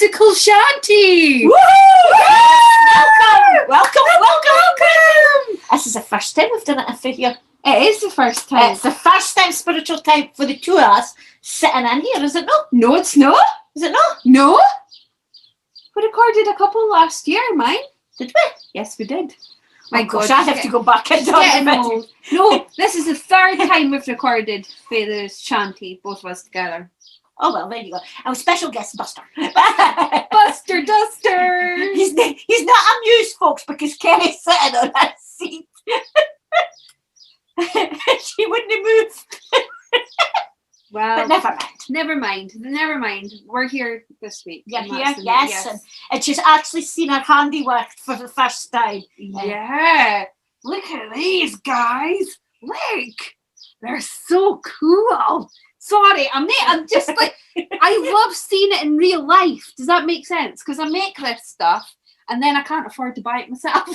musical shanty. Welcome. This is the first time we've done it for here. It is the first time. It's the first time spiritual time for the two of us sitting in here, is it not? No, it's not. Is it not? No. We recorded a couple last year, mine. Did we? Yes, we did. My gosh, I have to go back and No, this is the third time we've recorded Feathers Shanty, both of us together. Oh well, there you go. And special guest Buster. Buster Duster. He's not amused, folks, because Kerry's sitting on that seat. She wouldn't move. Well, but never mind. We're here this week. You're here, yes. And she's actually seen her handiwork for the first time. Yeah. Look at these guys. Look. They're so cool. Sorry, I'm just like, I love seeing it in real life. Does that make sense? Because I make this stuff and then I can't afford to buy it myself.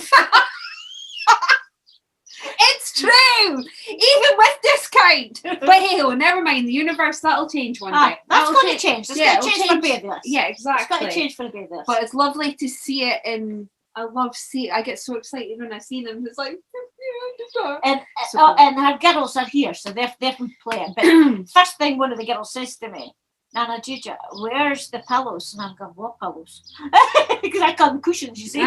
It's true, even with discount. But hey, never mind. The universe, that'll change one day. That's going to change. It's going to change for babies. Yeah, exactly. It's going to change for babies. But it's lovely to see it in. I get so excited when I see them. It's like, and her girls are here, so they're playing. But first thing one of the girls says to me, Nana Gigi, where's the pillows? And I'm going, what pillows? Because I call them cushions, you see.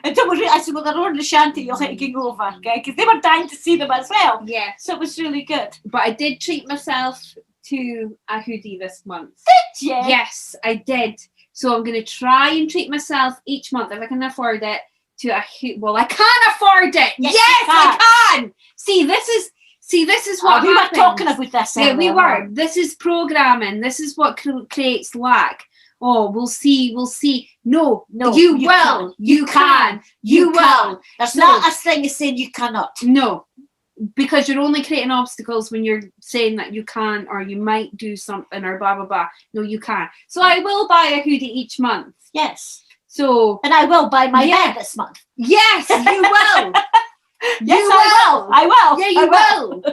And don't worry, I said, well, they're on the shanty, you'll have to go over, okay? Because they were dying to see them as well. Yeah. So it was really good. But I did treat myself to a hoodie this month. Did you? Yes, I did. So I'm going to try and treat myself each month, if I can afford it, to a hoodie. Well, I can afford it. Yes, I can. See, this is what we happens. were talking about this. Yeah, we were. This is programming. This is what creates lack. Oh, we'll see. No, you will. Can. You can. You will. There's not a thing as saying you cannot. No, because you're only creating obstacles when you're saying that you can or you might do something or blah, blah, blah. No, you can. So I will buy a hoodie each month. Yes. So. And I will buy my bed this month. Yes, you will. Yes, I will. Yeah, you will.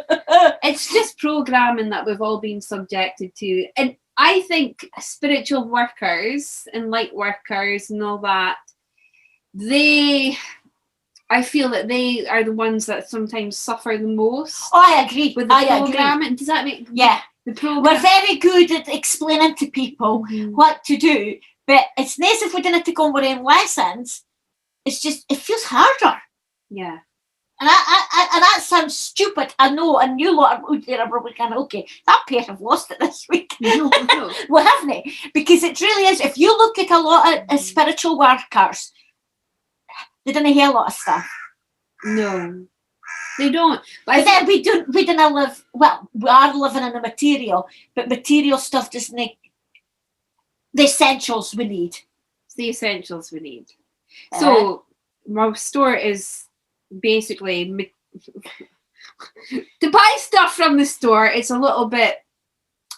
It's just programming that we've all been subjected to. And I think spiritual workers and light workers and all that, I feel that they are the ones that sometimes suffer the most. Oh, I agree. With the programming. Does that make the program? We're very good at explaining to people what to do, but it's nice if we didn't have to go on our own lessons. It's just, it feels harder. Yeah. And that sounds stupid, I know, and you lot out there are probably kind of, okay, that pair have lost it this week. No. Well, haven't they? Because it really is, if you look at a lot of spiritual workers, they don't hear a lot of stuff. No, they don't. But then we don't live, well, we are living in the material, but material stuff doesn't make the essentials we need. It's the essentials we need. So, my store is basically to buy stuff from the store. It's a little bit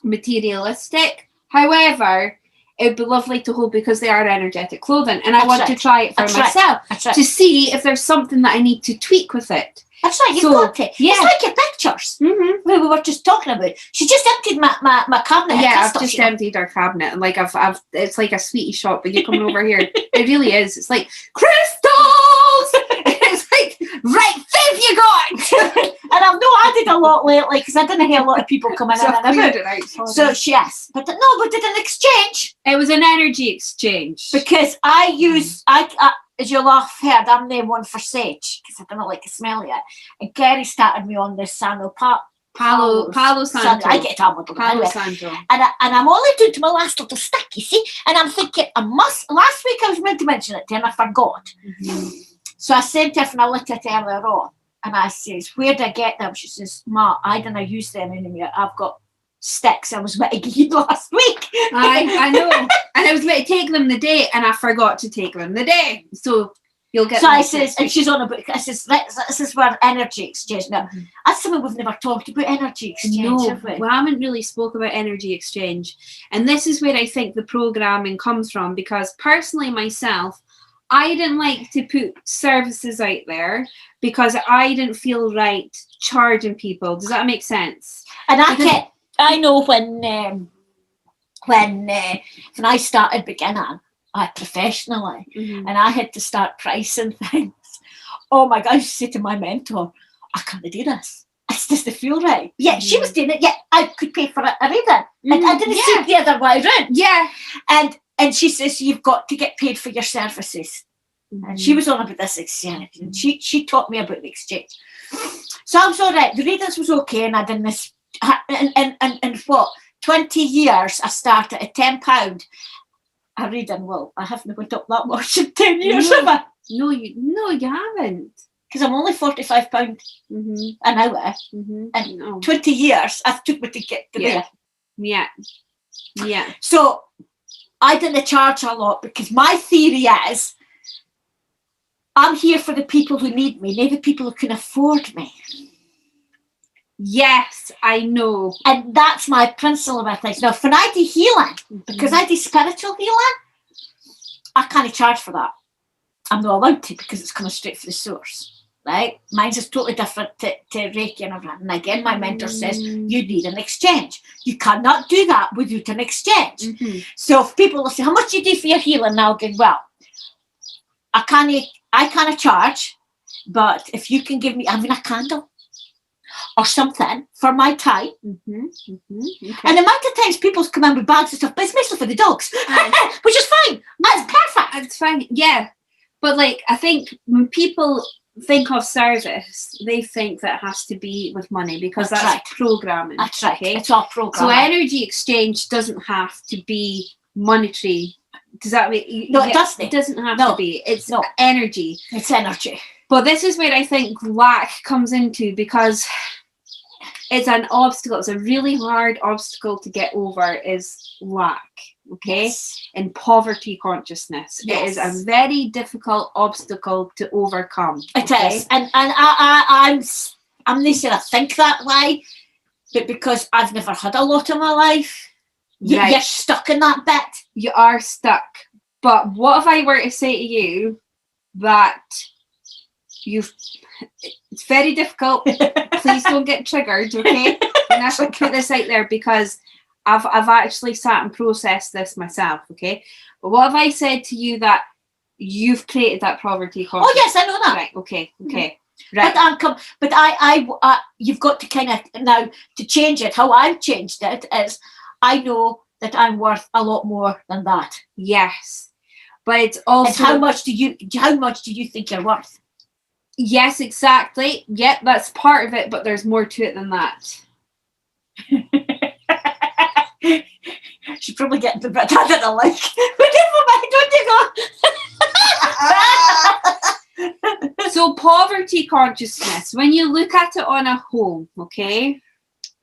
materialistic. However, it would be lovely to hold because they are energetic clothing, and I want to try it for myself to see if there's something that I need to tweak with it. That's right, you've got it. Yeah. It's like your pictures. We were just talking about. She just emptied my cabinet. Yeah, I've just emptied our cabinet, and like I've it's like a sweetie shop, but you're coming over here. It really is. It's like crystals. It's like, right, fifth you got. And I've not added a lot lately because I didn't hear a lot of people coming in. So yes, but no, we did an exchange. It was an energy exchange because I use as you'll have heard, I'm the one for sage because I don't like the smell of it. And Kerry started me on this Palo Santo. I get it on with Palo Santo. And I'm only doing to my last little stick, you see. And I'm thinking, last week I was meant to mention it to her and I forgot. So I said to her and I looked at it earlier on. And I says, where did I get them? She says, Ma, I didn't use them anymore. I've got sticks I was meant to give you last week. I know. And I was meant to take them the day and I forgot to take them the day. So you'll get. So I says, and she's on about. I says, this is where energy exchange. Now, that's something we've never talked about. Energy exchange, have we? We haven't really spoke about energy exchange, and this is where I think the programming comes from. Because personally, myself, I didn't like to put services out there because I didn't feel right charging people. Does that make sense? And I know when when I started beginning professionally, and I had to start pricing things. Oh my God, I used to say to my mentor, I can't do this. It's just the feel right. Yeah, she was doing it. Yeah, I could pay for it a reading. And I didn't see it the other way around. Yeah. And she says, you've got to get paid for your services. And she was on about this exchange. And she taught me about the exchange. So I was all right. The readings was okay. And I did this. And what? 20 years I started at £10 a reading. Well, I haven't went up that much in 10 years, have I? No, you haven't. Because I'm only £45 an hour. And 20 years I took me to get to there. Yeah. So I didn't charge a lot because my theory is I'm here for the people who need me, not the people who can afford me. Yes, I know. And that's my principle about things. Now, when I do healing, because I do spiritual healing, I can't charge for that. I'm not allowed to because it's coming straight from the source. Right? Mine's is totally different to Reiki and everything. And again, my mentor says, you need an exchange. You cannot do that without an exchange. So if people will say, how much do you do for your healing? And I'll go, well, I can't charge, but if you can give me even a candle or something for my time. Okay. And the amount of times people come in with bags of stuff, but it's mostly for the dogs, which is fine. That's perfect. It's fine. Yeah. But like, I think when people think of service, they think that it has to be with money because that's right. Programming. That's right. Okay? It's all programming. So energy exchange doesn't have to be monetary. Does that mean? No, it doesn't. It doesn't have to be. It's energy. It's energy. But this is where I think lack comes into because it's an obstacle. It's a really hard obstacle to get over is lack. Okay, in poverty consciousness, it is a very difficult obstacle to overcome. It is, and I'm not saying I think that way, but because I've never had a lot in my life, you're stuck in that bit. You are stuck. But what if I were to say to you that it's very difficult. Please don't get triggered, okay? And I should put this out there because I've actually sat and processed this myself, okay? But what have I said to you that you've created that poverty consciousness? Oh yes, I know that. Right, okay. Right. But I you've got to kind of now to change it. How I've changed it is I know that I'm worth a lot more than that. Yes. But it's also and how much do you think you're worth? Yes, exactly. Yep, that's part of it, but there's more to it than that. She's probably getting the bit I didn't like. But never mind, So poverty consciousness, when you look at it on a whole, okay,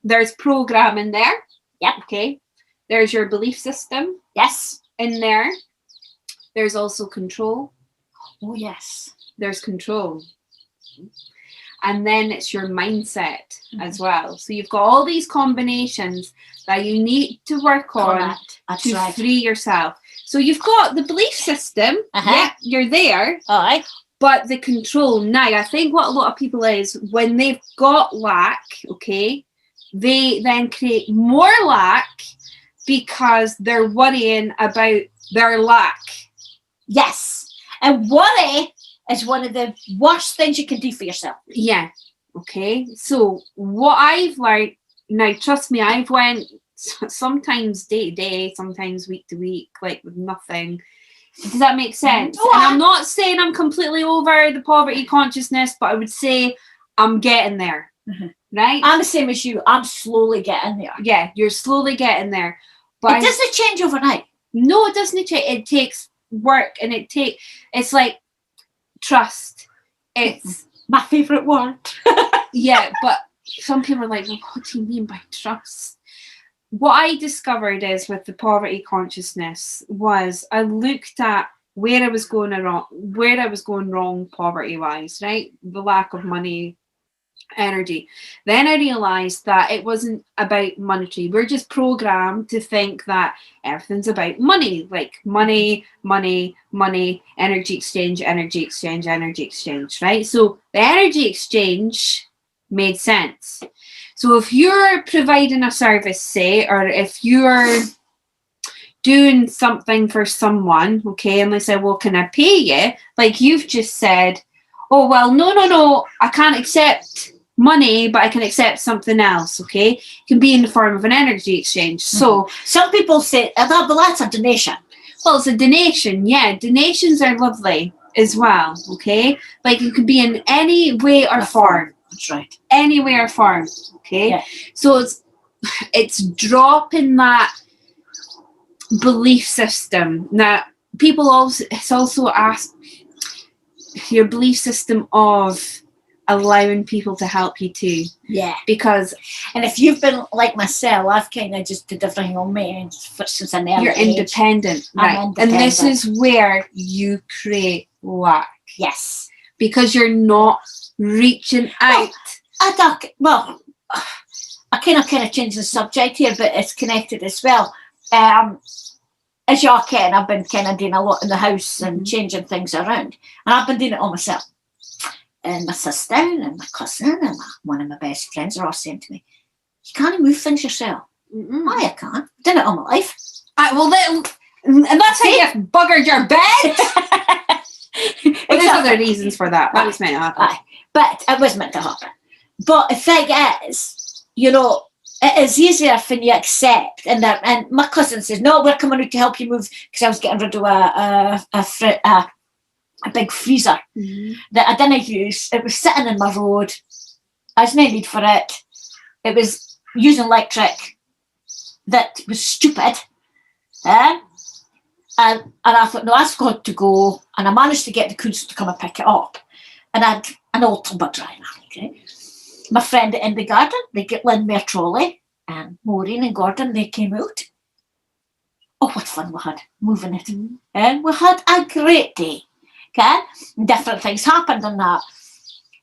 there's programming there. Yep. Okay. There's your belief system. Yes. In there. There's also control. Oh, yes. There's control. And then it's your mindset as well. So you've got all these combinations that you need to work on to free yourself. So you've got the belief system. Yeah, you're there. All right. But the control. Now, I think what a lot of people is when they've got lack, okay, they then create more lack because they're worrying about their lack. Yes. And worry is one of the worst things you can do for yourself. Yeah. Okay. So what I've learned, now trust me, I've went sometimes day to day, sometimes week to week, like with nothing. Does that make sense? No, and I'm not saying I'm completely over the poverty consciousness, but I would say I'm getting there. Right? I'm the same as you. I'm slowly getting there. Yeah, you're slowly getting there. But it doesn't change overnight. No, it doesn't change. It takes work and it's like trust. It's my favourite word. Yeah, but some people are like, well, what do you mean by trust? What I discovered is with the poverty consciousness was I looked at where I was going wrong poverty wise, right? The lack of money, energy. Then I realized that it wasn't about monetary. We're just programmed to think that everything's about money, like money, energy exchange, right? So the energy exchange made sense. So if you're providing a service, say, or if you're doing something for someone, okay, and they say, well, can I pay you? Like you've just said, oh, well, no, I can't accept money, but I can accept something else, okay? It can be in the form of an energy exchange. So some people say, but that's a donation. Well, it's a donation, yeah. Donations are lovely as well, okay? Like it could be in any way or form. That's right. Any way or form, okay? Yeah. So it's dropping that belief system. Now, people also ask your belief system of allowing people to help you too. Yeah. Because and if you've been like myself, I've kind of just did everything on me since an early you're independent, right? I'm independent. And this is where you create lack. Yes. Because you're not reaching out. I kind of changed the subject here, but it's connected as well. As you can, I've been kind of doing a lot in the house and changing things around, and I've been doing it all myself. And my sister and my cousin and one of my best friends are all saying to me, "You can't move things yourself." Oh, you can't. I've done it all my life. And that's how you buggered your bed. Well, there's other reasons for that. That was meant to happen. But it was meant to happen. But the thing is, it is easier when you accept. And my cousin says, "No, we're coming out to help you move," because I was getting rid of a big freezer that I didn't use. It was sitting in my road. I was no need for it. It was using electric that was stupid. And I thought, no, that's got to go. And I managed to get the council to come and pick it up. And I had an old timber driver. Okay. My friend in the garden, they lent me a trolley. And Maureen and Gordon, they came out. Oh, what fun we had moving it. And we had a great day. Okay? Different things happened on that.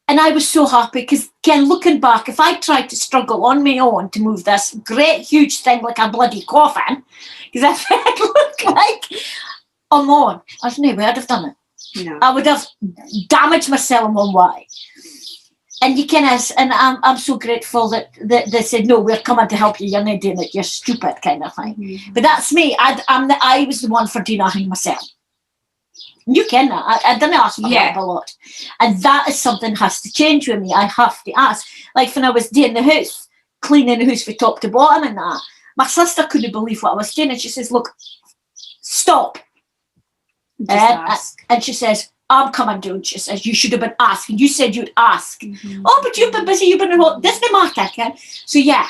And I was so happy because, again, looking back, if I tried to struggle on my own to move this great, huge thing like a bloody coffin, because if it looked like I'm on, I was no way I'd have done it. No. I would have damaged myself in one way. And you can, and I'm so grateful that they said, "No, we're coming to help you. You're not doing it. You're stupid," kind of thing. But that's me. I was the one for doing nothing myself. You can. I didn't ask for help a lot. And that is something has to change with me. I have to ask. Like when I was doing the house, cleaning the house from top to bottom and that, my sister couldn't believe what I was doing. And she says, "Look, stop." And she says, "I'm coming down." She says, "You should have been asking. You said you'd ask." "Oh, but you've been busy. You've been in Walt Disney market." Okay? So yeah,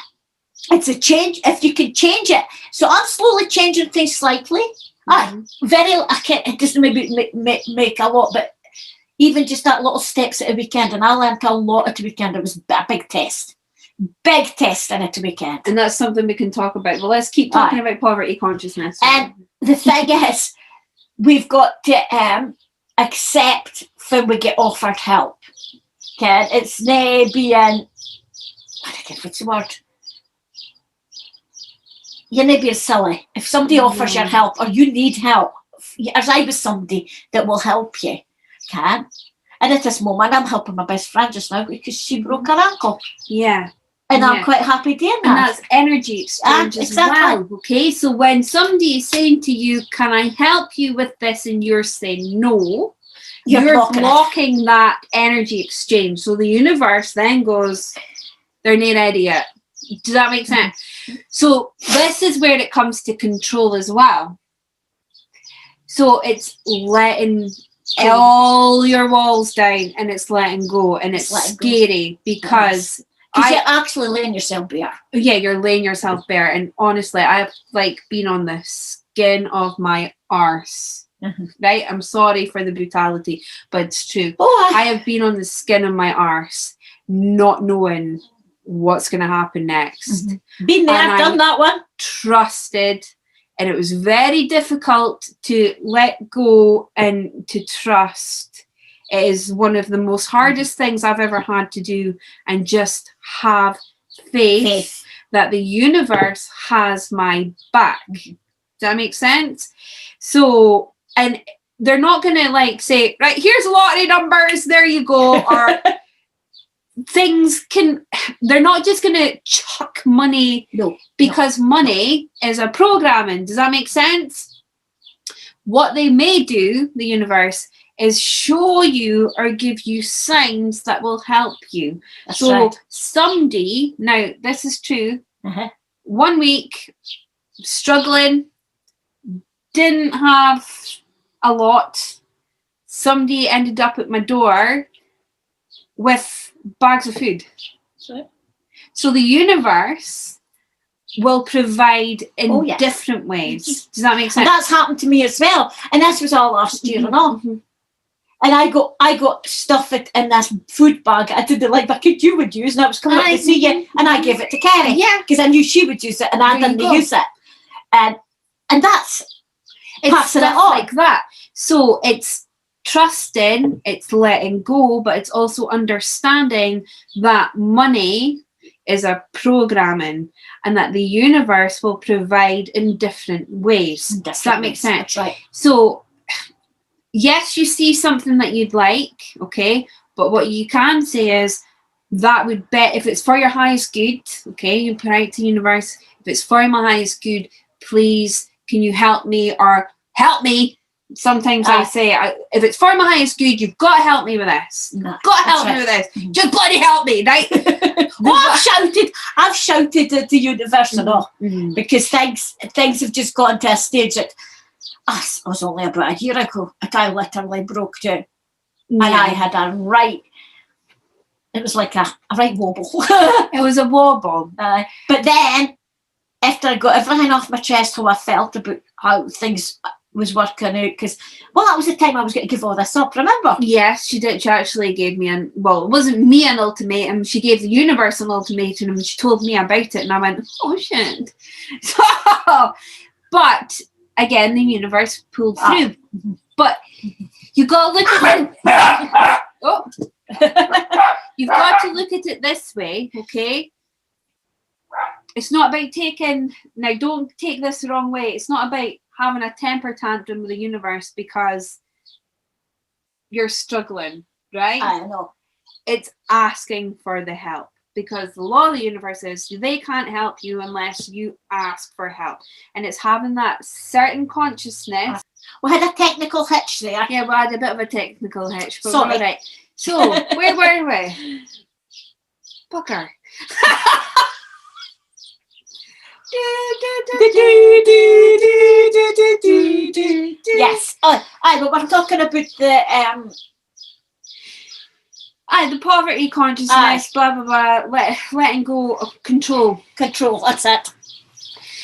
it's a change. If you can change it. So I'm slowly changing things slightly. It doesn't maybe make a lot, but even just that little steps at a weekend, and I learned a lot at the weekend. It was a big test in it a weekend. And that's something we can talk about. Well, let's keep talking about poverty consciousness. And the thing is, we've got to accept when we get offered help. Okay, it's not being, what's the word? You're not being silly. If somebody offers your help or you need help, as I was somebody that will help you, okay? And at this moment, I'm helping my best friend just now because she broke her ankle. Yeah. And I'm quite happy doing that. And that's energy exchange as well. Okay, so when somebody is saying to you, "Can I help you with this?" and you're saying no, you're blocking that energy exchange. So the universe then goes, "They're not ready yet." Does that make sense? So this is where it comes to control as well. So it's letting all your walls down and it's letting go, and it's scary because you're actually laying yourself bare. Yeah, you're laying yourself bare. And honestly, I've been on the skin of my arse. Right? I'm sorry for the brutality, but it's true. I have been on the skin of my arse, not knowing what's going to happen next. Been there, done that one. Trusted, and it was very difficult to let go and to trust. It is one of the most hardest things I've ever had to do, and just have faith that the universe has my back. Does that make sense? So, and they're not going to say, "Right, here's a lottery numbers, there you go," or they're not just going to chuck money because money is a programming. Does that make sense? What they may do, the universe, is show you or give you signs that will help you. That's so right. Somebody, now this is true, 1 week, struggling, didn't have a lot, somebody ended up at my door with bags of food. So the universe will provide in different ways. Does that make sense? And that's happened to me as well. And this was all last year and all. And I got stuff in this food bag I didn't like bucket you would use, and I was coming up to see you, and I gave it to Kerry. Yeah. Because I knew she would use it, and I didn't use it. And that's passing it on. Like that. So it's trusting, it's letting go, but it's also understanding that money is a programming and that the universe will provide in different ways. Does that make sense? That's right. So yes, you see something that you'd like, okay, but what you can say is that would bet if it's for your highest good, okay, you put out to the universe, if it's for my highest good, please, can you help me or help me? Sometimes I say, if it's for my highest good, you've got to help me with this. You've got to help me with this. Just bloody help me, right? I've shouted at the universe and all, because things have just gotten to a stage that I was only about a year ago that I literally broke down. And I had it was like a right wobble. It was a wobble. But then, after I got everything off my chest, how I felt about how things was working out, because, that was the time I was going to give all this up, remember? Yes, she did. She actually gave me it wasn't me an ultimatum. She gave the universe an ultimatum, and she told me about it, and I went, oh, shit. But, again, the universe pulled through. But you got to look at it. You've got to look at it this way, okay? It's not about now don't take this the wrong way. It's not about having a temper tantrum with the universe because you're struggling, right? I know. It's asking for the help, because the law of the universe is they can't help you unless you ask for help. And it's having that certain consciousness. We had a technical hitch there. Yeah, we had a bit of a technical hitch. But sorry. Right. So, where were we? Bugger. Yes. But we're talking about the poverty consciousness, blah blah blah, letting go of control. That's it.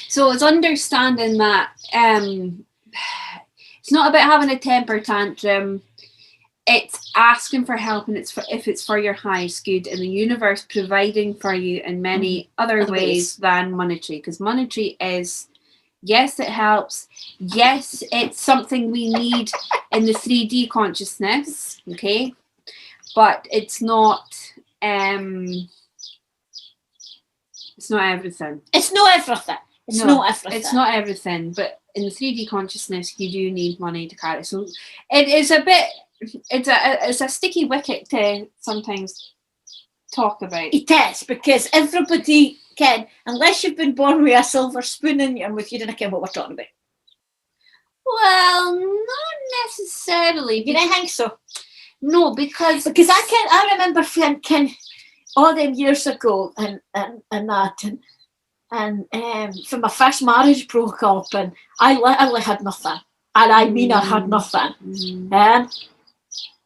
So it's understanding that it's not about having a temper tantrum. It's asking for help, and if it's for your highest good, and the universe providing for you in many other ways than monetary. Because monetary is, yes, it helps. Yes, it's something we need in the 3D consciousness. Okay, but it's not. It's not everything. It's not everything. It's not everything. It's not everything. But in the 3D consciousness, you do need money to carry. So it is a bit. It's a sticky wicket to sometimes talk about. It is, because everybody can, unless you've been born with a silver spoon in your mouth, you don't care what we're talking about. Well, not necessarily. You don't think so? No, because I remember thinking all them years ago and from my first marriage broke up, and I literally had nothing. And I mean, I had nothing.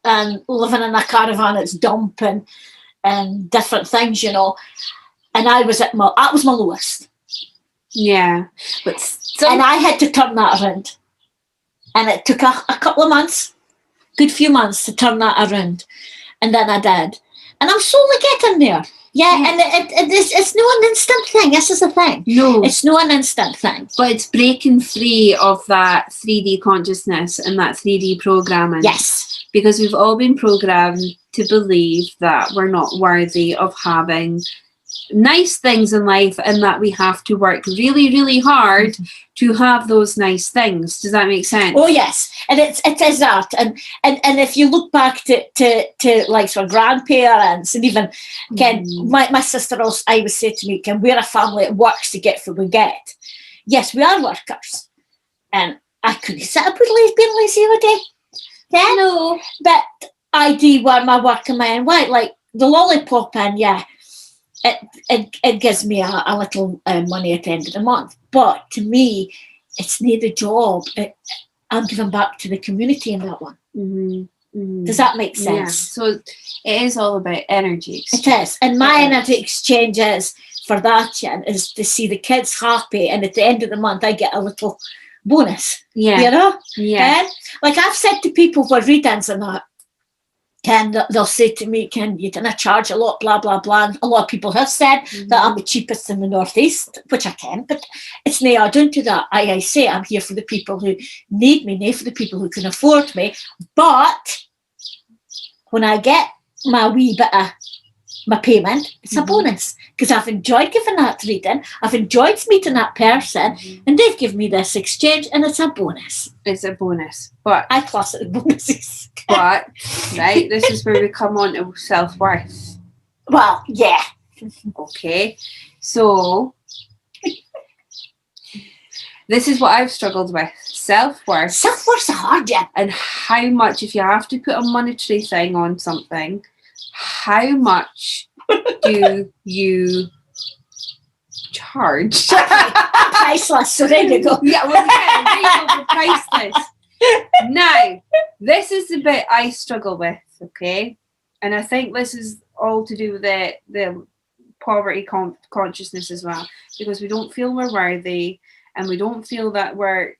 And living in a caravan, it's dumping and different things, you know. And that was my lowest. Yeah. And I had to turn that around. And it took a couple of months, good few months to turn that around. And then I did. And I'm slowly getting there. Yeah, and it's not an instant thing. This is the thing. No. It's not an instant thing. But it's breaking free of that 3D consciousness and that 3D programming. Yes. Because we've all been programmed to believe that we're not worthy of having nice things in life, and that we have to work really, really hard to have those nice things. Does that make sense? Oh yes, and it is that, and if you look back to like for grandparents, and even Ken, my sister also, I would say to me, Ken, we're a family that works to get what we get. Yes, we are workers, and I couldn't sit up with being lazy all day. Yeah, no, but I do want my work in my own way, like the lollipop, and yeah. It gives me a little money at the end of the month. But to me, it's not the job. I'm giving back to the community in that one. Does that make sense? Yeah. So it is all about energy exchange. It is. And my energy exchange is, for that, Jen, is to see the kids happy. And at the end of the month, I get a little bonus. Yeah. You know? Yeah. Like I've said to people for readings and that, Ken, they'll say to me, Ken, you didn't charge a lot, blah, blah, blah. And a lot of people have said that I'm the cheapest in the Northeast, which I can, but it's no, I don't do that. I say I'm here for the people who need me, not for the people who can afford me. But when I get my wee bit of my payment, it's a bonus, because I've enjoyed giving that reading, I've enjoyed meeting that person, and they've given me this exchange, and it's a bonus. It's a bonus, but I class it as bonuses. But right, this is where we come on to self-worth. Well, yeah. Okay, so this is what I've struggled with: self-worth. Self-worth's a hard job, and how much, if you have to put a monetary thing on something, how much do you charge? Priceless. So there you go. Yeah, well, yeah, priceless. Now, this is the bit I struggle with, okay? And I think this is all to do with the poverty consciousness as well, because we don't feel we're worthy, and we don't feel that we're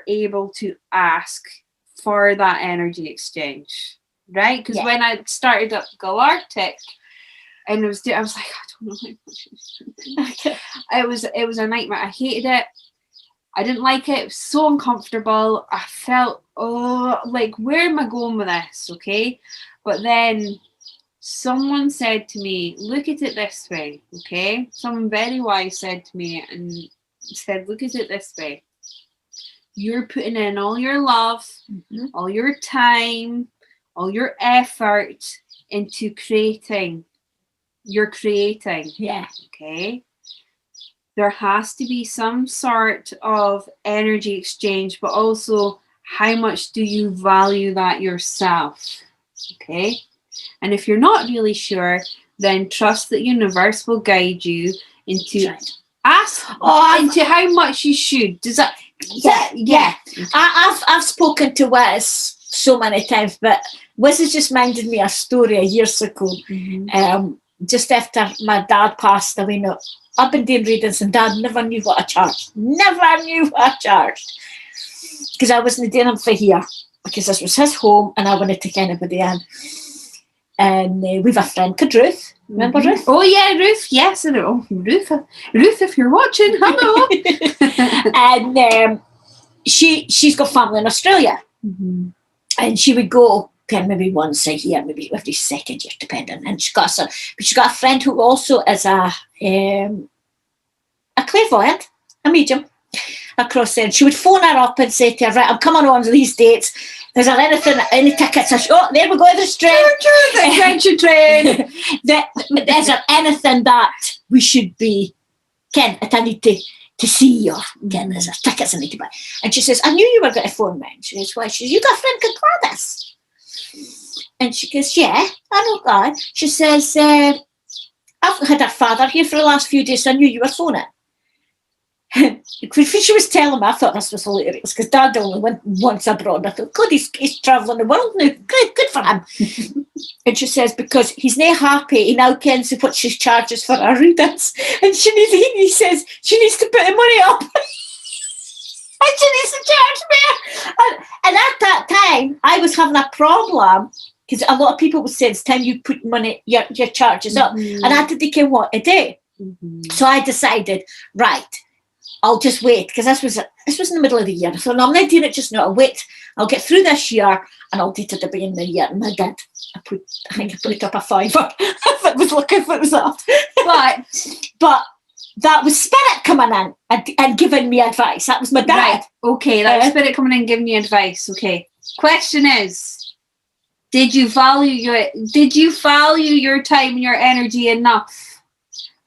able to ask for that energy exchange. Right? Because when I started up Galactic, and I was like, I don't know how much. It was a nightmare. I hated it. I didn't like it. It was so uncomfortable. I felt, like, where am I going with this? Okay. But then someone said to me, look at it this way. Okay. Someone very wise said to me and said, look at it this way. You're putting in all your love, all your time, all your effort into creating. You're creating. Yeah. Okay. There has to be some sort of energy exchange, but also how much do you value that yourself? Okay. And if you're not really sure, then trust that universe will guide you into into how much you should. Does that? Yeah. Okay. I've spoken to Wes so many times, but Wes has just minded me a story years ago. Just after my dad passed away. No, I've been doing readings, and Dad never knew what I charged. Never knew what I charged, because I wasn't doing them for here, because this was his home, and I wanted to take anybody in. And we've a friend called Ruth. Remember Ruth? Oh yeah, Ruth. Yes, I know. Ruth, if you're watching, hello. And she's got family in Australia, and she would go maybe once a year, maybe every second year, depending. And she's got a friend who also is a clairvoyant, a medium, across there. And she would phone her up and say to her, right, I'm coming on these dates. Is there any tickets? Oh, there we go, there's train. The adventure train. Is there anything that we should be, Ken, I need to see, or Ken, there's tickets I need to buy. And she says, I knew you were going to phone me. And she says, why? She says, you got a friend called Gladys? And she goes, yeah, I know God. She says, I've had her father here for the last few days, so I knew you were phoning. When she was telling me, I thought this was hilarious, because Dad only went once abroad. I thought, God, he's travelling the world now. Good for him. And she says, because he's not happy, he now kens what she charges for her readings. And he says she needs to put the money up. And she needs to charge me. And at that time, I was having a problem, because a lot of people would say, it's time you put money, your charges up. And I had to take in what a day. So I decided, right, I'll just wait, because this was in the middle of the year. So no, I'm not doing it just now. I'll wait. I'll get through this year and I'll do it at the beginning of the year. And I did. I think I put it up a $5 if it was that. But that was spirit coming in and giving me advice. That was my dad. Right. Okay, that was spirit coming in giving you advice. Okay. Question is, did you value your time and your energy enough?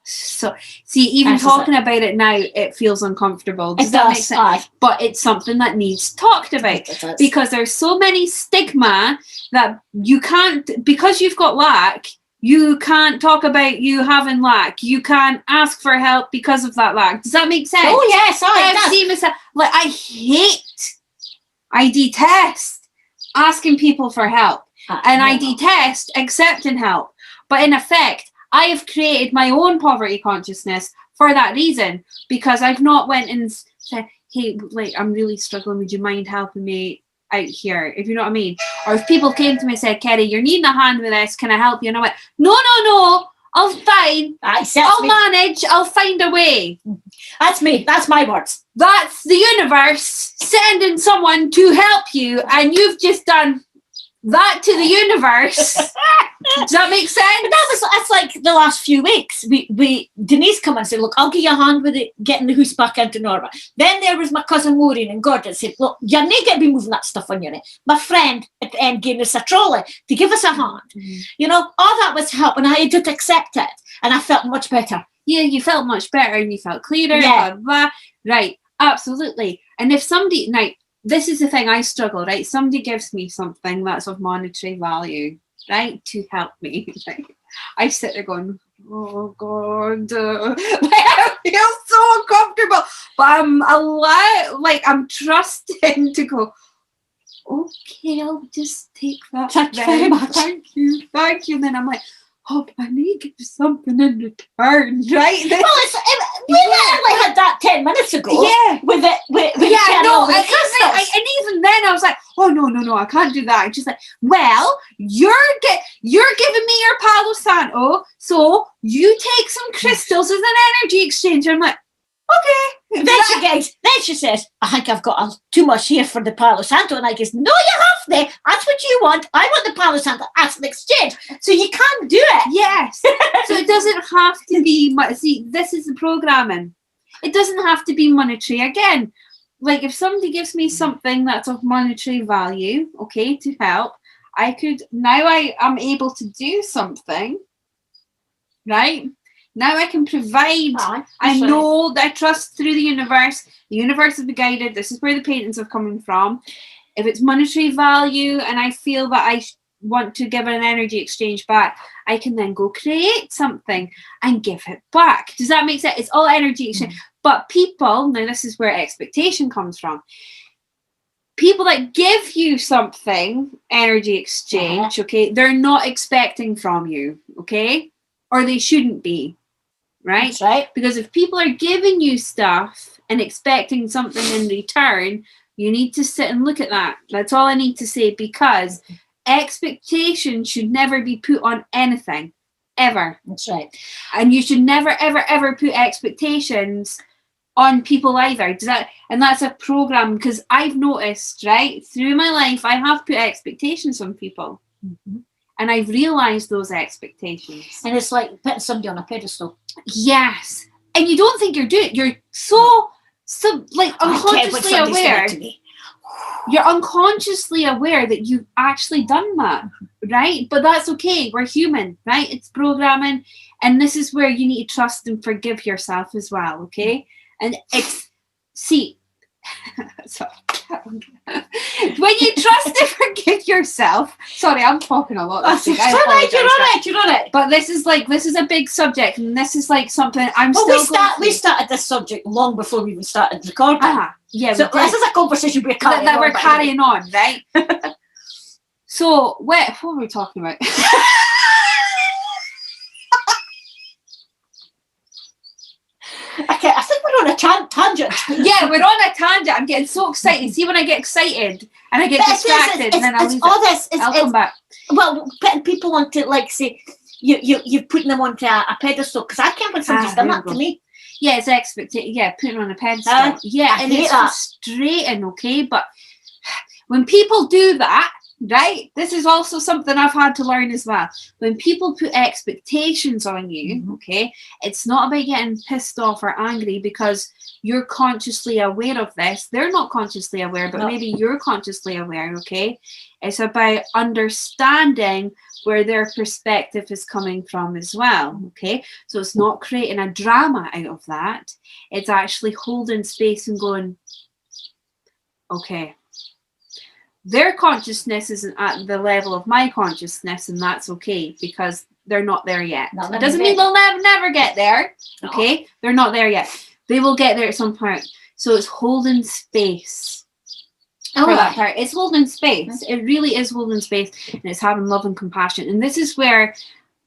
So, see, even talking about it now, it feels uncomfortable. Does that make sense? Aye. But it's something that needs talked about, because there's so many stigma that you can't, because you've got lack, you can't talk about you having lack. You can't ask for help because of that lack. Does that make sense? Oh, yes. I've seen myself, like, I detest asking people for help. And I detest accepting help. But in effect, I have created my own poverty consciousness for that reason, because I've not went and said, hey, like, I'm really struggling. Would you mind helping me out here? If you know what I mean. Or if people came to me and said, Kerry, you're needing a hand with this. Can I help you? And I went, no. I'll fine. I'll manage. I'll find a way. That's me. That's my words. That's the universe sending someone to help you, and you've just done that to the universe. Does that make sense? That's like the last few weeks. We Denise come and said, look, I'll give you a hand with it, getting the house back into normal. Then there was my cousin Maureen and Gordon said, look, you're not going to be moving that stuff on your head. My friend at the end gave us a trolley to give us a hand. Mm-hmm. You know, all that was help, and I had to accept it, and I felt much better. Yeah, you felt much better and you felt clearer. Yeah. Blah, blah. Right, absolutely. And if somebody, now, this is the thing I struggle, right? Somebody gives me something that's of monetary value, right, to help me. Right? I sit there going, oh God, I feel so uncomfortable. But I'm trusting to go, okay, I'll just take that. Thank you very much. Thank you. And then I'm like, oh, but I need to give something in return, right? We literally had that 10 minutes ago. Yeah. With and even then I was like, oh no, I can't do that. I'm just like, well, you're giving me your Palo Santo, so you take some crystals as an energy exchange. I'm like, okay. Then she says, I think I've got too much here for the Palo Santo. And I goes, no, you have to. That's what you want. I want the Palo Santo as an exchange. So you can't do it. Yes. So it doesn't have to be, see, this is the programming. It doesn't have to be monetary. Again, like if somebody gives me something that's of monetary value, okay, to help, I am able to do something, right? Now I can provide. I know that I trust through the universe. The universe has been guided. This is where the paintings are coming from. If it's monetary value and I feel that I want to give an energy exchange back, I can then go create something and give it back. Does that make sense? It's all energy exchange. Mm-hmm. But people, now this is where expectation comes from. People that give you something, energy exchange, okay, they're not expecting from you, okay? Or they shouldn't be. Right? That's right. Because if people are giving you stuff and expecting something in return, you need to sit and look at that. That's all I need to say, because expectation should never be put on anything, ever. That's right. And you should never, ever, ever put expectations on people either. And that's a program, because I've noticed, right, through my life, I have put expectations on people. Mm-hmm. And I've realised those expectations. And it's like putting somebody on a pedestal. Yes. And you don't think you're doing it. You're so like unconsciously aware. You're unconsciously aware that you've actually done that, right? But that's okay. We're human, right? It's programming. And this is where you need to trust and forgive yourself as well, okay? And when you trust and forgive yourself, sorry, I'm talking a lot. You're on it. But this is a big subject, and this is like something we started this subject long before we even started recording. Yeah. So this is a conversation we're carrying on, right? So what were we talking about? Okay, I think we're on a tangent. Yeah, we're on a tangent. I'm getting so excited. See, when I get excited and I get distracted, and then I'll lose it. I'll come back. Well, putting people onto, like, say, you're putting them onto a pedestal, because I can't when somebody's done that to me. Yeah, it's expectation. Yeah, putting on a pedestal. Yeah, and it's frustrating, okay? But when people do that, right, this is also something I've had to learn as well. When people put expectations on you, okay, it's not about getting pissed off or angry because you're consciously aware of this. They're not consciously aware, but maybe you're consciously aware, okay? It's about understanding where their perspective is coming from as well, okay? So it's not creating a drama out of that. It's actually holding space and going, okay, their consciousness isn't at the level of my consciousness, and that's okay because they're not there yet. It doesn't mean they'll never get there, okay? No. They're not there yet. They will get there at some point. So it's holding space for that part. It's holding space. It really is holding space, and it's having love and compassion. And this is where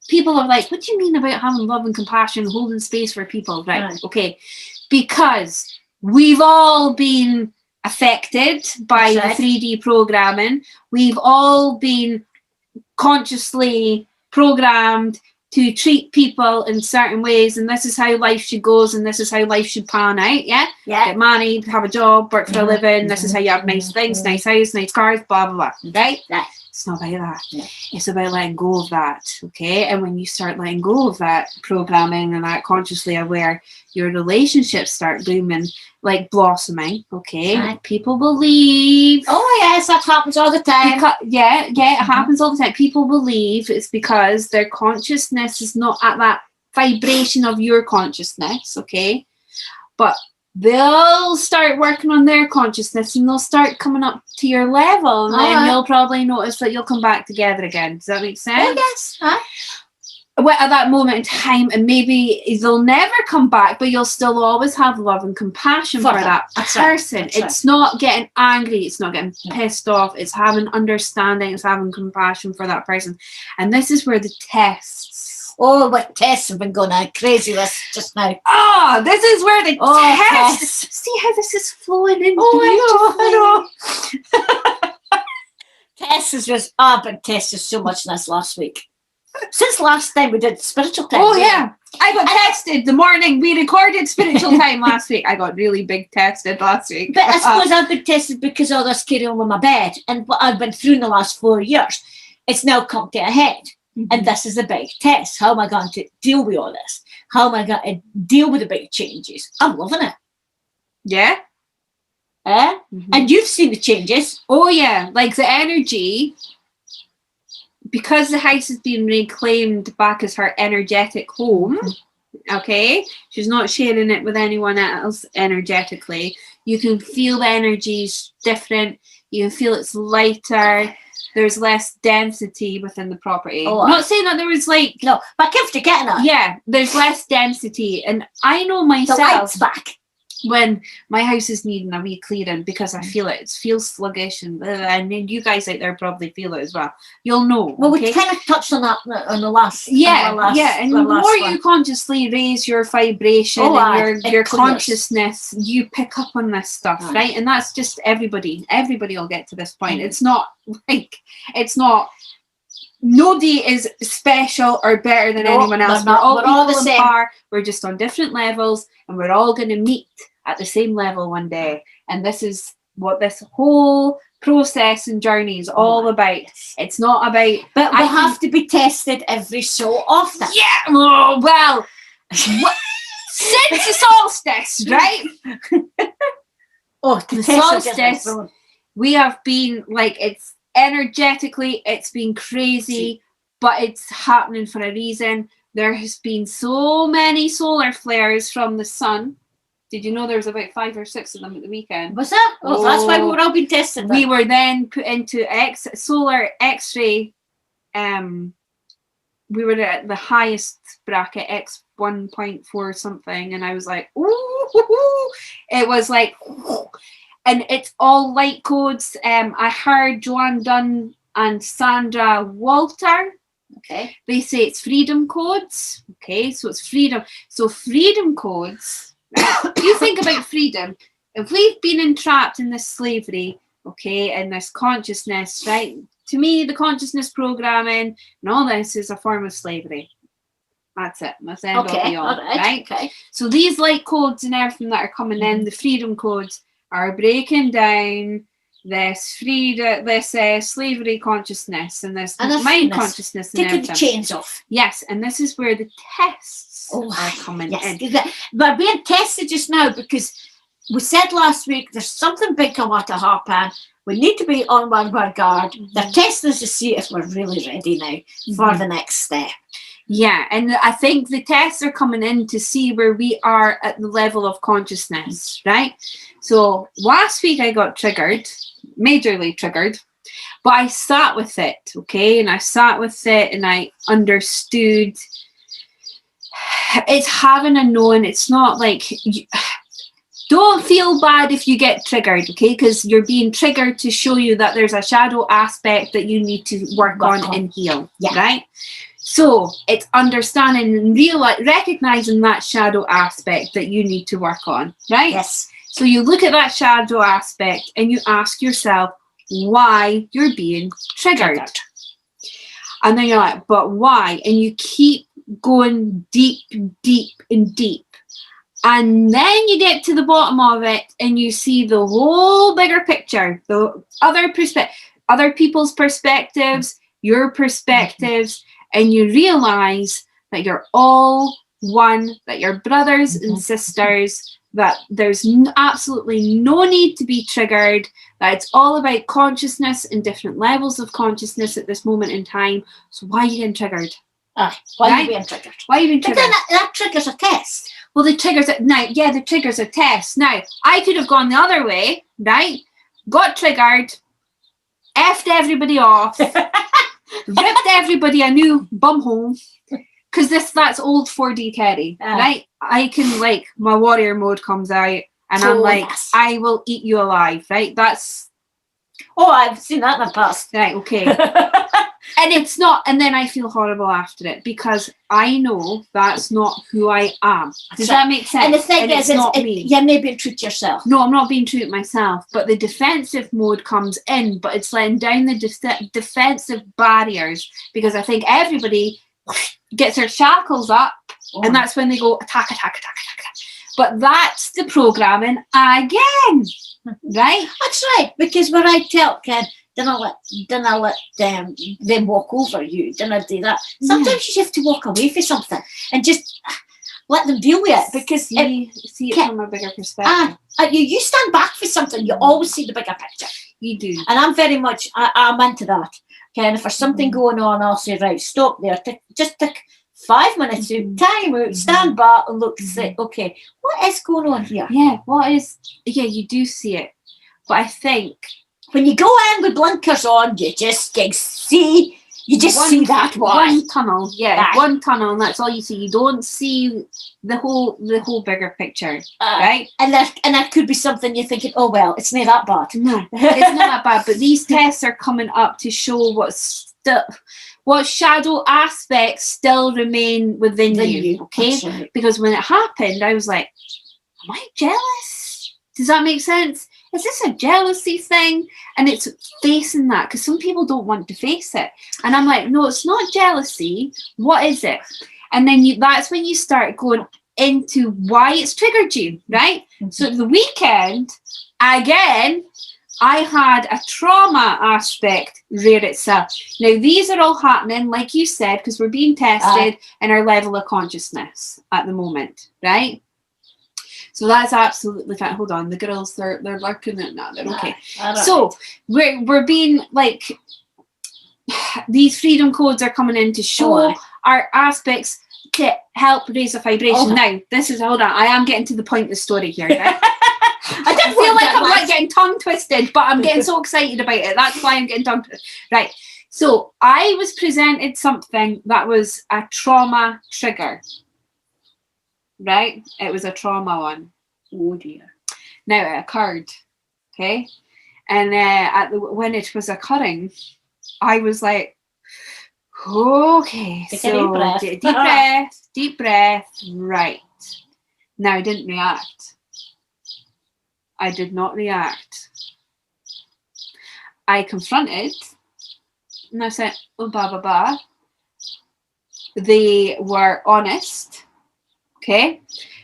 people are like, what do you mean about having love and compassion, holding space for people? Right. Okay. Because we've all been affected by the 3D programming. We've all been consciously programmed to treat people in certain ways, and this is how life should go, and this is how life should pan out. Get married, have a job, work for a living. This is how you have nice things, nice house, nice cars, blah blah blah. Right? It's not about that. It's about letting go of that, okay? And when you start letting go of that programming and that consciously aware, your relationships start blooming, like blossoming, okay? People believe. Oh yes, that happens all the time. It happens all the time. People believe it's because their consciousness is not at that vibration of your consciousness, okay? But they'll start working on their consciousness and they'll start coming up to your level, and then you'll probably notice that you'll come back together again. Does that make sense? Yes. Well, at that moment in time, and maybe they'll never come back, but you'll still always have love and compassion for that person. It's not getting angry, it's not getting pissed off, it's having understanding, it's having compassion for that person. And this is where the tests. Oh, what tests have been going on crazy just now. Oh, this is where the tests. See how this is flowing in. I know. Tess is just, but Tess is so much this last week. Since last time we did spiritual time. Oh, yeah. I got tested the morning we recorded spiritual time last week. I got really big tested last week. But I suppose I've been tested because all this carry on with my bed and what I've been through in the last 4 years. It's now come to a head. And this is a big test. How am I going to deal with all this? How am I going to deal with the big changes? I'm loving it. Yeah. And you've seen the changes. Oh, yeah. Like the energy, because the house is being reclaimed back as her energetic home, okay? She's not sharing it with anyone else energetically. You can feel the energy's different. You can feel it's lighter. There's less density within the property. I'm not saying that there was like... No, but keep forgetting that. Yeah, there's less density. And I know myself... The light's back. When my house is needing a wee clearing because I feel it. It feels sluggish. And you guys out there probably feel it as well. You'll know. Well, we kind of touched on that on the last... And the more you consciously raise your vibration and your consciousness, you pick up on this stuff, right? And that's just everybody. Everybody will get to this point. It's not like... It's not... Nobody is special or better than anyone else. We're all the same. We're just on different levels, and we're all going to meet at the same level one day. And this is what this whole process and journey is all about. It's not about... But we have to be tested every so often. Yeah, well, since the solstice, right? The solstice, we have been like, it's energetically, it's been crazy, but it's happening for a reason. There has been so many solar flares from the sun. Did you know there was about 5 or 6 of them at the weekend? Was that? That's why we were all being tested. We were then put into solar X-ray. We were at the highest bracket, X 1.4 something, and I was like, ooh, it was like, and it's all light codes. I heard Joanne, Dunn, and Sandra Walter. Okay. They say it's freedom codes. Okay, so it's freedom. So freedom codes. Right? You think about freedom. If we've been entrapped in this slavery, okay, and this consciousness, right? To me, the consciousness programming and all this is a form of slavery. That's it. That's the end all be all. All right. Right? Okay. So these light codes and everything that are coming in, the freedom codes, are breaking down this slavery consciousness and this mind consciousness and taking the chains off. Yes, and this is where the tests are coming in. We're being tested just now because we said last week there's something big come out of Harpan. We need to be on our guard. They're testing us to see if we're really ready now for the next step. Yeah, and I think the tests are coming in to see where we are at the level of consciousness, right? So last week I got triggered, majorly triggered, but I sat with it, okay? And I sat with it and I understood it's having a knowing. It's not like... Don't feel bad if you get triggered, okay? Because you're being triggered to show you that there's a shadow aspect that you need to work on and heal, right? So it's understanding and recognizing that shadow aspect that you need to work on, right? Yes. So you look at that shadow aspect and you ask yourself why you're being triggered. And then you're like, but why? And you keep going deep, deep, and deep. And then you get to the bottom of it and you see the whole bigger picture, the other people's perspectives, your perspectives, and you realize that you're all one, that you're brothers and sisters, that there's absolutely no need to be triggered, that it's all about consciousness and different levels of consciousness at this moment in time. So why are you getting triggered? Why are you being triggered? Why are you being triggered? But then that triggers a test. Well, the triggers a test. Now, I could have gone the other way, right? Got triggered, effed everybody off, ripped everybody a new bum hole, because that's old 4D Terry, right? I can, like, my warrior mode comes out, and I'm like, I will eat you alive, right? That's... Oh, I've seen that in the past. Right, okay. And it's not, and then I feel horrible after it because I know that's not who I am. Does that make sense? And the thing is, not me. You're not being true to yourself. No, I'm not being true to myself, but the defensive mode comes in, but it's letting down the defensive barriers because I think everybody gets their shackles up and that's when they go attack, attack, attack, attack, attack. But that's the programming again, right? That's right, because when I tell Ken, then I let them walk over you. Then I do that. Sometimes you have to walk away from something and just let them deal with it because see it from a bigger perspective. You stand back for something. You always see the bigger picture. You do, and I'm very much I'm into that. Okay, and if there's something going on, I'll say right, stop there. Just take 5 minutes to time out, stand back and look and say, okay, what is going on here? Yeah, you do see it, but I think. When you go in with blinkers on, you just see see that one tunnel, one tunnel, and that's all you see. You don't see the whole bigger picture, right? And there could be something you're thinking, oh well, it's not that bad. No, it's not that bad. But these tests are coming up to show what shadow aspects still remain within you. Okay, right. Because when it happened, I was like, am I jealous? Does that make sense? Is this a jealousy thing? And it's facing that because some people don't want to face it. And I'm like, no, it's not jealousy. What is it? And then that's when you start going into why it's triggered you, right? So the weekend, again, I had a trauma aspect rear itself. Now, these are all happening, like you said, because we're being tested in our level of consciousness at the moment, right? So that's absolutely fine. Hold on, the girls they're lurking at that. They're okay. So we're being like these freedom codes are coming in to show our aspects to help raise a vibration. Now, hold on. I am getting to the point of the story here. Right? I don't feel like I'm like getting tongue twisted, but I'm getting so excited about it. That's why I'm getting tongue twisted. Right. So I was presented something that was a trauma trigger. Right? It was a trauma one. Oh dear. Now it occurred. Okay? And when it was occurring, I was like, okay. So deep breath. Right. Now I didn't react. I did not react. I confronted and I said, oh, blah, blah, blah. they were honest. Okay.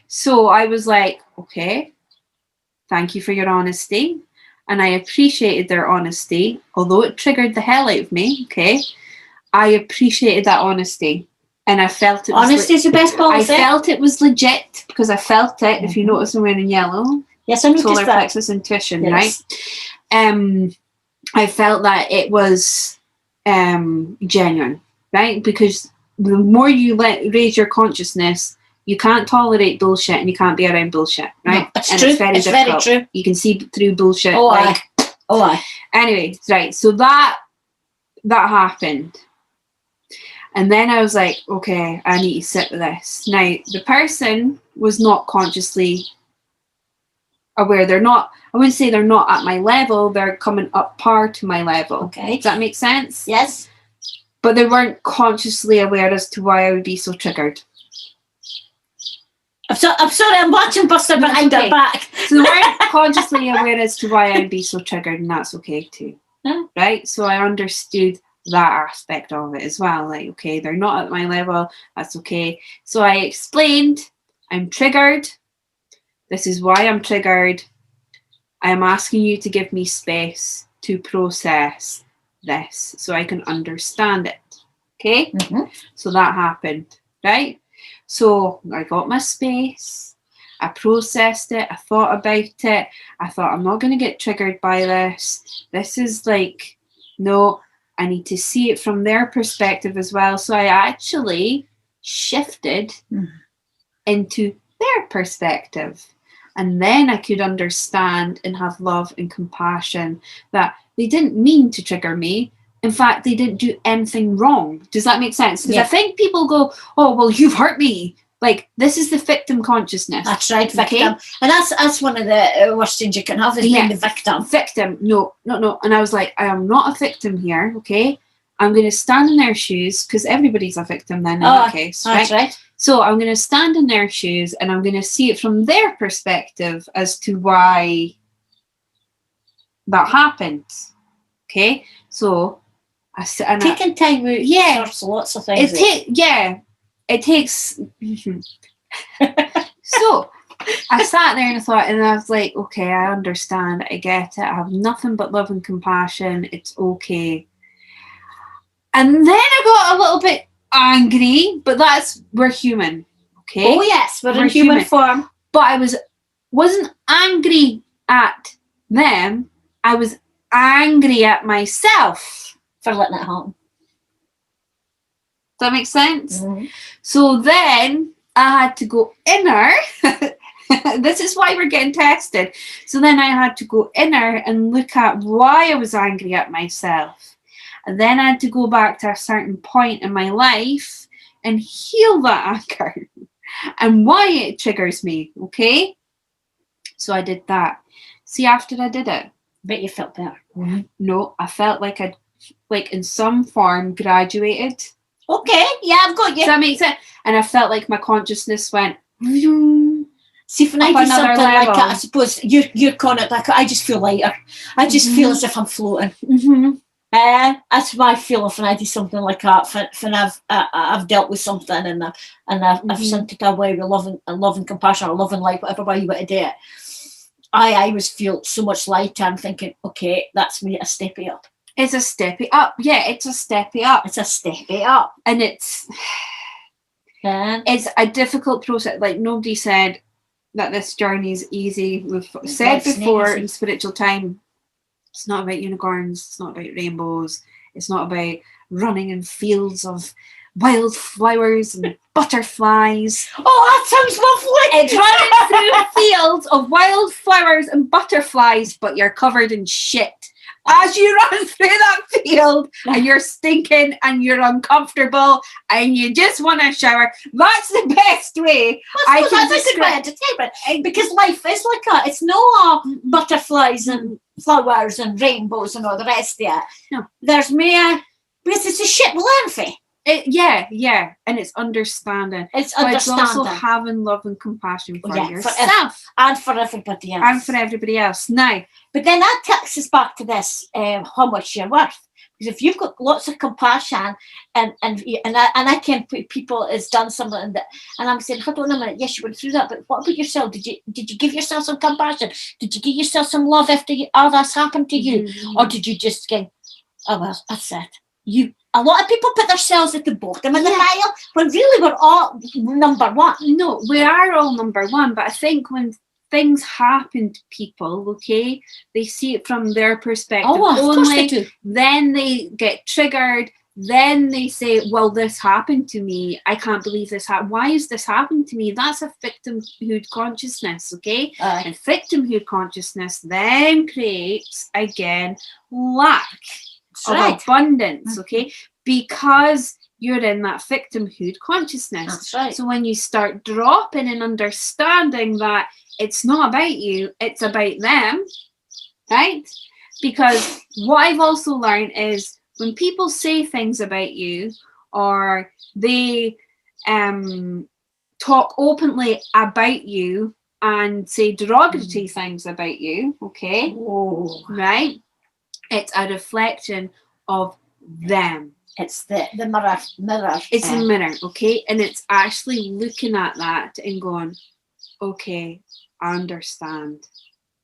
So I was like, okay, thank you for your honesty. And I appreciated their honesty, although it triggered the hell out of me. Okay. I appreciated that honesty. And I felt it was honesty is the best policy. I felt it was legit because I felt it. If you notice, I'm wearing yellow. Yes, I noticed solar that. plexus intuition, yes. Right? I felt that it was genuine, right? Because the more you raise your consciousness, you can't tolerate bullshit and you can't be around bullshit, right? No, it's true. It's very true. You can see through bullshit. Oh, aye. Oh, aye. Anyway, right. So that happened. And then I was like, okay, I need to sit with this. Now, the person was not consciously aware. They're not, I wouldn't say they're not at my level. They're coming up par to my level. Okay. Does that make sense? Yes. But they weren't consciously aware as to why I would be so triggered. I'm sorry, I'm watching Buster behind her back. So they weren't consciously aware as to why I'd be so triggered, and that's okay too. Huh? Right? So I understood that aspect of it as well. Like, okay, they're not at my level, that's okay. So I explained, I'm triggered. This is why I'm triggered. I am asking you to give me space to process this so I can understand it. Okay? Mm-hmm. So that happened, right? So I got my space. I processed it. I thought about it. I thought, I'm not going to get triggered by this. This is like, no, I need to see it from their perspective as well. So I actually shifted into their perspective. And then I could understand and have love and compassion that they didn't mean to trigger me. In fact, they didn't do anything wrong. Does that make sense? Because I think people go, oh, well, you've hurt me. Like, this is the victim consciousness. That's right, victim. Okay? And that's one of the worst things you can have is being the victim. Victim. No. And I was like, I am not a victim here, okay? I'm going to stand in their shoes, because everybody's a victim then in that case, right? That's right. So I'm going to stand in their shoes and I'm going to see it from their perspective as to why that happened. Okay? So taking time out, lots of things. It takes. So I sat there and I thought, and I was like, okay, I understand, I get it. I have nothing but love and compassion. It's okay. And then I got a little bit angry, but we're human. Okay. Oh yes, we're in human form. But I wasn't angry at them. I was angry at myself for letting it happen. Does that make sense? Mm-hmm. So then I had to go inner. This is why we're getting texted. So then I had to go inner and look at why I was angry at myself. And then I had to go back to a certain point in my life and heal that anger and why it triggers me. Okay? So I did that. See, after I did it, bet you felt better. Mm-hmm. No, I felt like I'd, like in some form, graduated. Okay, yeah, I've got you. Does that make sense? And I felt like my consciousness went. See, if I do something level. Like that, I suppose you're calling it like I just feel lighter. I just feel as if I'm floating. Mm-hmm. That's my feeling when I do something like that. When I've dealt with something and I've sent it away with love and compassion or love and light, whatever way you want to do it. I always feel so much lighter. I'm thinking, okay, that's me a step up. It's a step up. Yeah, it's a step up. It's a step up, and it's a difficult process. Like nobody said that this journey is easy. We've said before in spiritual time. It's not about unicorns. It's not about rainbows. It's not about running in fields of wildflowers and butterflies. Oh, that sounds lovely. It's running through fields of wildflowers and butterflies, but you're covered in shit. As you run through that field and you're stinking and you're uncomfortable and you just want a shower, that's the best way I can describe it. Because life is like that. It's no butterflies and flowers and rainbows and all the rest of it. No. There's more, because it's a shit we'll learn for. Yeah. And it's understanding. It's also having love and compassion for yourself. And for everybody else. Now. But then that takes us back to this, how much you're worth. Because if you've got lots of compassion and I can put people has done something that, and I'm saying, hold on a minute, yes, you went through that, but what about yourself? Did you give yourself some compassion? Did you give yourself some love after all that's happened to you? Or did you just go, oh well, that's it. A lot of people put themselves at the bottom of the pile when really we're all number one. No, we are all number one, but I think when things happen to people, okay, they see it from their perspective only, then they get triggered, then they say, well, this happened to me, I can't believe this happened, why is this happening to me? That's a victimhood consciousness, okay? And victimhood consciousness then creates, again, lack of abundance, okay? Because you're in that victimhood consciousness. That's right. So when you start dropping and understanding that it's not about you, it's about them, right? Because what I've also learned is when people say things about you, or they talk openly about you and say derogatory things about you, okay? Right? It's a reflection of them. It's the mirror. It's a mirror, okay? And it's actually looking at that and going, okay, I understand. Does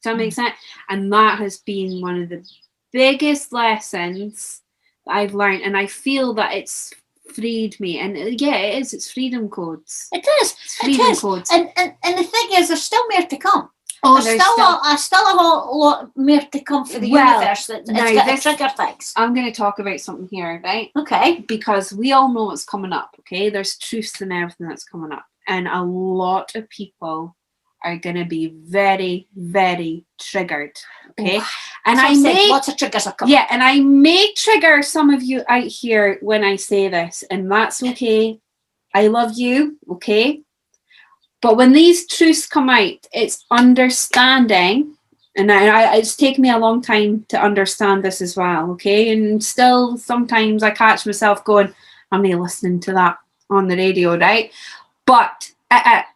that make sense? And that has been one of the biggest lessons that I've learned. And I feel that it's freed me. And yeah, it is. It's freedom codes. It is. It's freedom codes. And the thing is, there's still more to come. Oh, there's still a whole lot more to come for the universe. It's got to trigger things. I'm going to talk about something here, right? Okay. Because we all know what's coming up, okay? There's truths in everything that's coming up. And a lot of people are going to be very, very triggered, okay? And I may... lots of triggers are coming. Yeah, and I may trigger some of you out here when I say this, and that's okay. I love you, okay? But when these truths come out, it's understanding, and it's taken me a long time to understand this as well, okay? And still, sometimes I catch myself going, I'm not listening to that on the radio, right? But,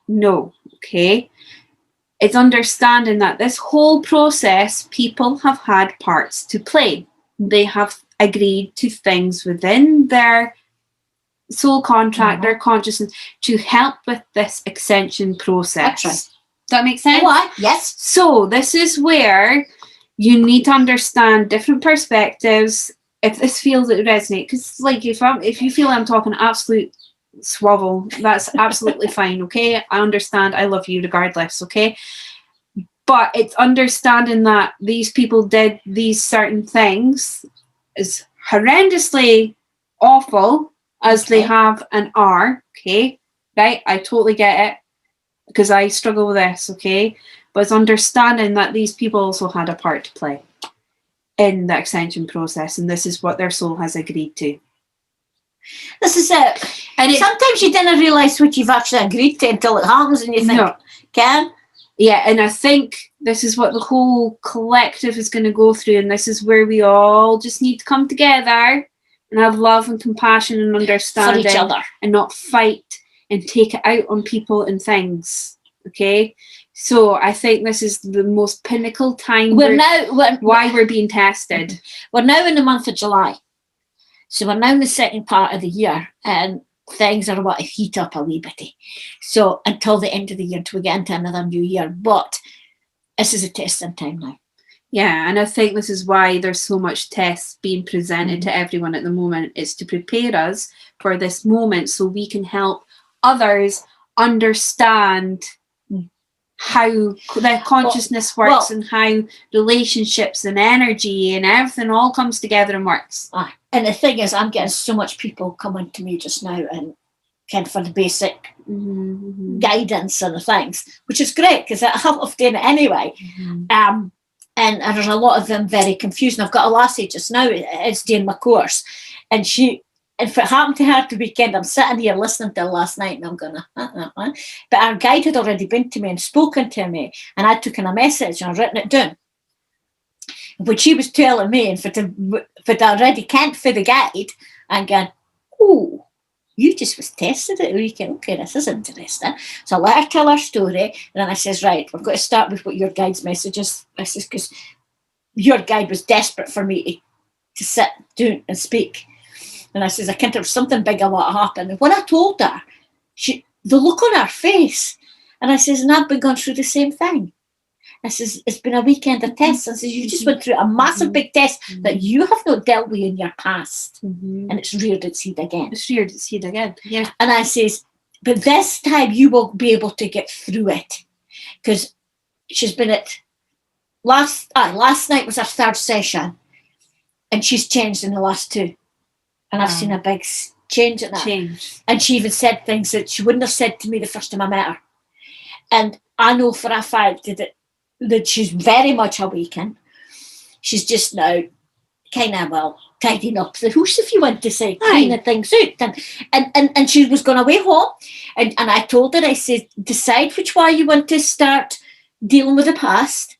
no, okay? It's understanding that this whole process, people have had parts to play. They have agreed to things within their soul contract, their consciousness, to help with this ascension process. That's right. Does that make sense? Yes. So this is where you need to understand different perspectives. If this feels it resonate, because like if you feel I'm talking absolute swavel, that's absolutely fine, okay? I understand. I love you regardless, okay? But it's understanding that these people did these certain things is horrendously awful as they have and are, okay? Right? I totally get it because I struggle with this, okay? But it's understanding that these people also had a part to play in the ascension process, and this is what their soul has agreed to. This is it. And sometimes you didn't realise what you've actually agreed to until it happens and you think, Ken? Yeah, and I think this is what the whole collective is going to go through, and this is where we all just need to come together and have love and compassion and understanding for each other, and not fight and take it out on people and things, okay? So I think this is the most pinnacle time why we're being tested. We're now in the month of July. So we're now in the second part of the year, and things are about to heat up a wee bit. So until the end of the year, until we get into another new year. But this is a testing time now. Yeah, and I think this is why there's so much tests being presented to everyone at the moment, is to prepare us for this moment so we can help others understand how their consciousness works and how relationships and energy and everything all comes together and works. And the thing is, I'm getting so much people coming to me just now and kind of for the basic guidance and the things, which is great because I love doing it anyway. And there's a lot of them very confused. And I've got a lassie just now, it's doing my course. And if it happened to her the weekend, I'm sitting here listening to her last night and I'm going, But our guide had already been to me and spoken to me. And I'd taken a message and I'd written it down. But she was telling me, and for I already can't for the guide, I'm going, oh, you just was tested it the weekend. Okay, this is interesting. So I let her tell her story, and then I says, right, we're going to start with what your guide's message is. I says, because your guide was desperate for me to sit down and speak. And I says, I can't have something big I want to happen. And when I told her, the look on her face, and I says, and I've been going through the same thing. I says, it's been a weekend of tests. I says, you just went through a massive big test that you have not dealt with in your past. And it's reared its head again. It's reared its head again. Yeah. And I says, but this time you will be able to get through it. Because she's been at, last night was her third session. And she's changed in the last two. And I've seen a big change in that. And she even said things that she wouldn't have said to me the first time I met her. And I know for a fact that she's very much awakened. She's just now kind of, tidying up the house, if you want to say, cleaning things out. And she was going away home. And I told her, I said, decide which way you want to start dealing with the past.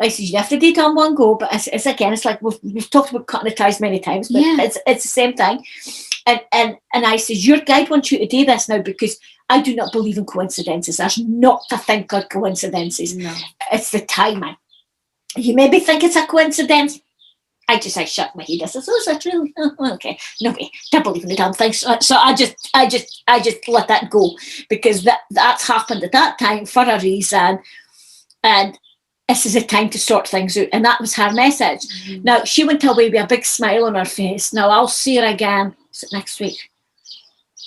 I said, you have to do it on one go, but it's again, it's like we've talked about cutting the ties many times, but it's the same thing. And I said, your guide wants you to do this now because I do not believe in coincidences. There's not a thing called coincidences. No. It's the timing. You maybe think it's a coincidence. I shut my head. I said, is that really? Oh, okay. No way. Don't believe in the damn thing. So I just let that go because that's happened at that time for a reason. And this is a time to sort things out. And that was her message. Mm-hmm. Now, she went away with a big smile on her face. Now, I'll see her again next week.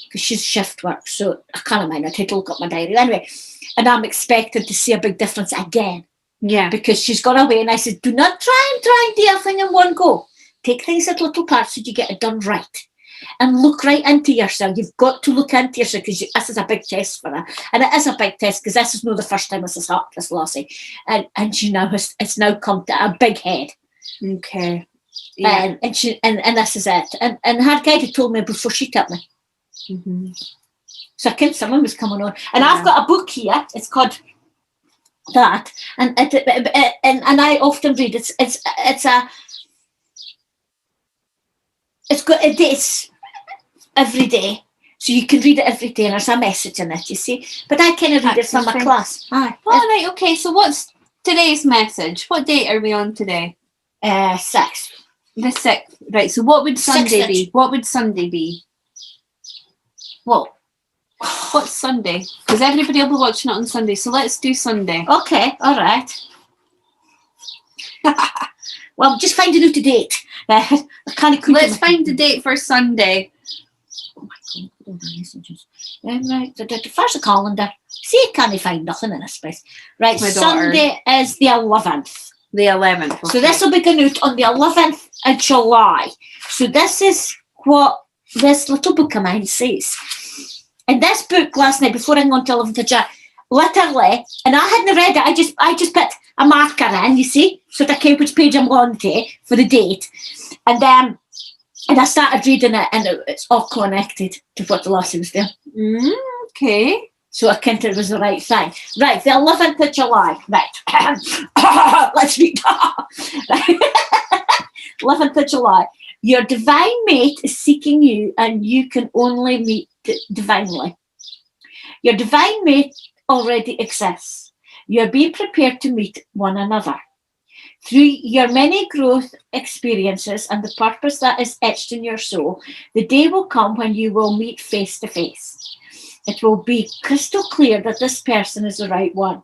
Because she's shift work. So I can't mind. I had to look up my diary. Anyway, and I'm expected to see a big difference again. Yeah. Because she's gone away. And I said, do not try and do everything in one go. Take things at little parts so you get it done right. And look right into yourself. You've got to look into yourself because this is a big test for her. And it is a big test because this is not the first time this has happened, this lassie. And she now it's now come to a big head. Okay. Yeah. And this is it. And her guide had told me before she took me. Mm-hmm. So I think someone was coming on. And I've got a book here. It's called that. And I often read it's got a dates every day. So you can read it every day and there's a message in it, you see. But I kind of read it from my class. Aye. Oh, right, okay. So what's today's message? What date are we on today? 6th. The 6th. Right, so what would Sunday be? What would Sunday be? Well, what's Sunday? Because everybody will be watching it on Sunday. So let's do Sunday. Okay, all right. Well, just finding out a date. Let's find a date for Sunday. Oh my God, messages. Right, first the calendar. See, I can't find nothing in this place. Right, Sunday is the 11th. The 11th. Okay. So this will be going out on the 11th of July. So this is what this little book of mine says. In this book last night, before I went to 11th of July, literally, and I hadn't read it, I just put a marker in, you see, so that I know which page I'm on to for the date. And I started reading it, and it's all connected to what the lassie was doing. Okay. So I think it was the right thing. Right, the 11th of July. Right. Let's read. 11th of July. Your divine mate is seeking you, and you can only meet divinely. Your divine mate already exists. You're being prepared to meet one another. Through your many growth experiences and the purpose that is etched in your soul, the day will come when you will meet face to face. It will be crystal clear that this person is the right one.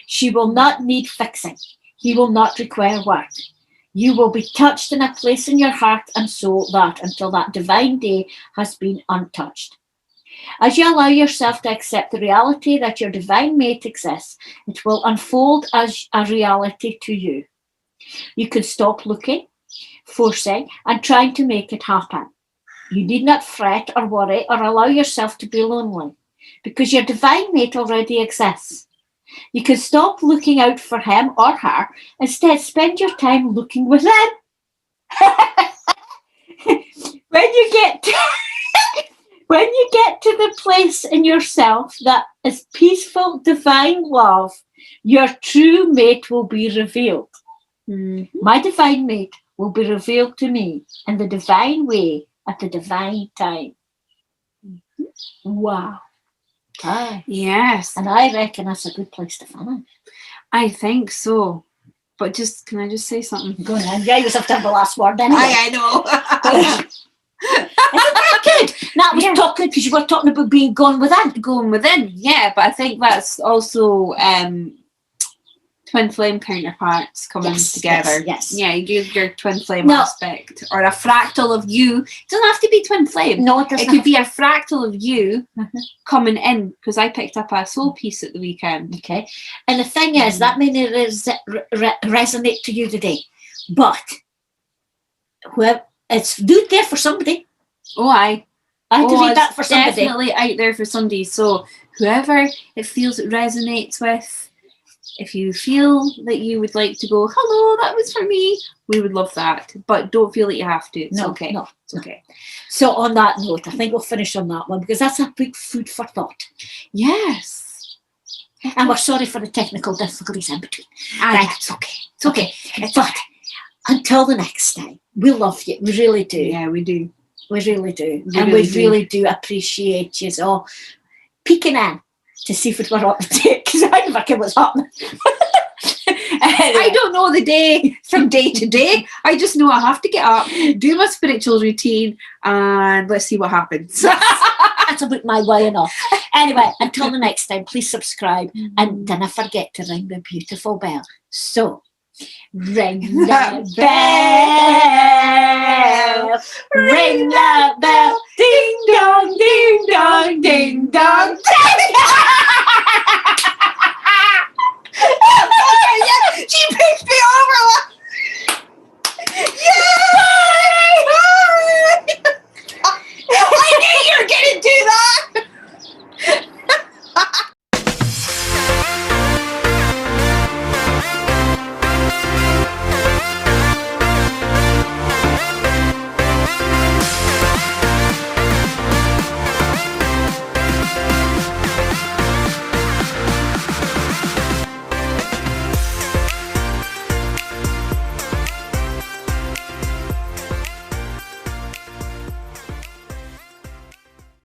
She will not need fixing. He will not require work. You will be touched in a place in your heart and soul that, until that divine day, has been untouched. As you allow yourself to accept the reality that your divine mate exists, it will unfold as a reality to you. You can stop looking, forcing, and trying to make it happen. You need not fret or worry or allow yourself to be lonely, because your divine mate already exists. You can stop looking out for him or her. Instead, spend your time looking within. When you get to the place in yourself that is peaceful, divine love, your true mate will be revealed. Mm-hmm. My divine mate will be revealed to me in the divine way at the divine time. Mm-hmm. Wow. Yes. And I reckon that's a good place to finish. I think so. But can I just say something? Go on. Yeah, you just have to have the last word anyway. I know. Good. That was talking because you were talking about being gone within. Going within, yeah. But I think that's also twin flame counterparts coming together. Yes. Yeah, you do your twin flame aspect, or a fractal of you. It doesn't have to be twin flame. No, it doesn't. It could be a fractal of you coming in, because I picked up a soul piece at the weekend. Okay. And the thing is, that may not resonate to you today, but it's out there for somebody. Oh, I had to read that for somebody. Definitely out there for somebody. So whoever it feels it resonates with, if you feel that you would like to go, hello, that was for me, we would love that. But don't feel that you have to. It's okay. No, it's okay. So on that note, I think we'll finish on that one, because that's a big food for thought. Yes. And we're sorry for the technical difficulties in between. It's okay. It's okay. But until the next time, we love you. We really do. Yeah, we do. We really do. And we really do appreciate you all peeking in to see if we're up to date, because I never care what's happening. I don't know the day from day to day. I just know I have to get up, do my spiritual routine, and let's see what happens. That's about my way enough. Anyway, until the next time, please subscribe, and don't forget to ring the beautiful bell. So, ring the bell, ring the bell, ding dong, ding dong, ding dong.